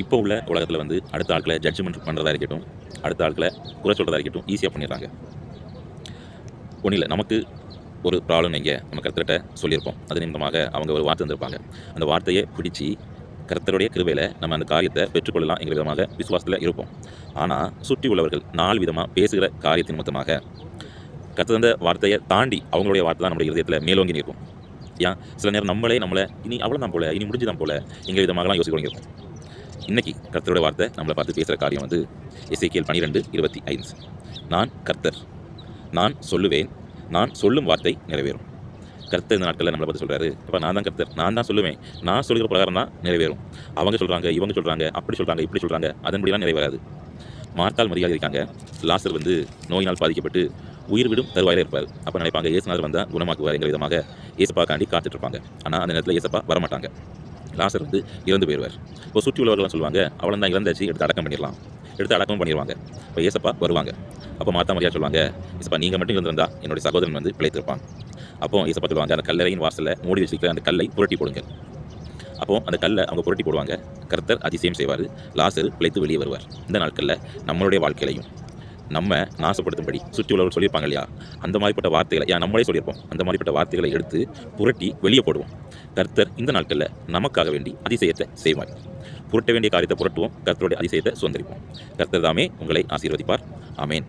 இப்போ உள்ள உலகத்தில் வந்து அடுத்த ஆட்களை ஜட்ஜ்மெண்ட் பண்ணுறதா இருக்கட்டும், அடுத்த ஆட்களை குறை சொல்கிறதா இருக்கட்டும் ஈஸியாக பண்ணிடுறாங்க. ஒன்றும் இல்லை, நமக்கு ஒரு ப்ராப்ளம் நீங்கள் நம்ம கர்த்தர்கிட்ட சொல்லியிருப்போம். அது நிமித்தமாக அவங்க ஒரு வார்த்தை வந்திருப்பாங்க. அந்த வார்த்தையை பிடிச்சி கர்த்தருடைய கிருபையில் நம்ம அந்த காரியத்தை பெற்றுக்கொள்ளலாம் எங்கள் விதமாக விசுவாசத்தில் இருப்போம். ஆனால் சுற்றி உள்ளவர்கள் 4 விதமாக பேசுகிற காரியத்தின் மொத்தமாக கர்த்தர் அந்த வார்த்தையை தாண்டி அவங்களுடைய வார்த்தை தான் நம்முடைய இதயத்தில் மேலோங்கி நிற்கும். ஏன் சில நேரம் நம்மளை இனி அவ்வளோதான் போல, இனி முடிஞ்சுதான் போல எங்கள் விதமாகலாம் யோசிக்க தொடங்கியிருப்போம். இன்றைக்கி கர்த்தருடைய வார்த்தை நம்மளை பார்த்து பேசுகிற காரியம் வந்து எசேக்கியேல் 12:25. நான் கர்த்தர், நான் சொல்லுவேன், நான் சொல்லும் வார்த்தை நிறைவேறும். கர்த்தர் இந்த நாட்களில் நம்மளை பார்த்து சொல்கிறாரு, அப்போ நான் தான் கர்த்தர், நான் தான் சொல்லுவேன், நான் சொல்கிற பிரகாரம் தான் நிறைவேறும். அவங்க சொல்கிறாங்க, இவங்க சொல்கிறாங்க, அப்படி சொல்கிறாங்க, இப்படி சொல்கிறாங்க, அதன்படிலாம் நிறைவேறாது. மார்த்தாள் மரியாதை இருக்காங்க. லாசர் வந்து நோயினால் பாதிக்கப்பட்டு உயிர் விடும் தருவாயில் இருப்பார். அப்போ நினைப்பாங்க இயேசுநாதர் வந்தால் குணமாக்குவார் எங்கள் விதமாக ஏசப்பாக்காண்டி காத்துட்ருப்பாங்க. ஆனால் அந்த நேரத்தில் ஏசப்பா வரமாட்டாங்க. லாசர் வந்து இறந்து போயிடுவார். இப்போ சுற்றி உள்ளவர்கள்லாம் சொல்லுவாங்க, அவளை தான் இறந்தாச்சு, எடுத்து அடக்கம் பண்ணிடலாம், எடுத்து அடக்கம் பண்ணிடுவாங்க. இப்போ ஏசப்பா வருவாங்க. அப்போ மாத்தா மரியா சொல்லுவாங்க, ஏசப்பா நீங்கள் மட்டும் இருந்திருந்தா என்னுடைய சகோதரன் வந்து பிழைத்திருப்பான். அப்போ ஏசப்பா சொல்லுவாங்க, அந்த கல்லறையின் வாசலில் மூடி வச்சுக்கிற அந்த கல்லை புரட்டி போடுங்க. அப்போது அந்த கல்லை அவங்க புரட்டி போடுவாங்க. கர்த்தர் அதிசயம் செய்வார், லாசர் பிழைத்து வெளியே வருவார். இந்த நாட்களில் நம்மளுடைய வாழ்க்கையிலையும் நம்ம நாசப்படுத்தும்படி சுற்றி உள்ளவர்கள் சொல்லியிருப்பாங்க இல்லையா, அந்த மாதிரிப்பட்ட வார்த்தைகளை நம்மளே சொல்லியிருப்போம். அந்த மாதிரிப்பட்ட வார்த்தைகளை எடுத்து புரட்டி வெளியே போடுவோம். கர்த்தர் இந்த நாட்களில் நமக்காக வேண்டி அதிசயத்தை செய்வார். புரட்ட வேண்டிய காரியத்தை புரட்டுவோம், கர்த்தருடைய அதிசயத்தை சுதந்திரிப்போம். கர்த்தர் தாமே உங்களை ஆசீர்வதிப்பார். ஆமேன்.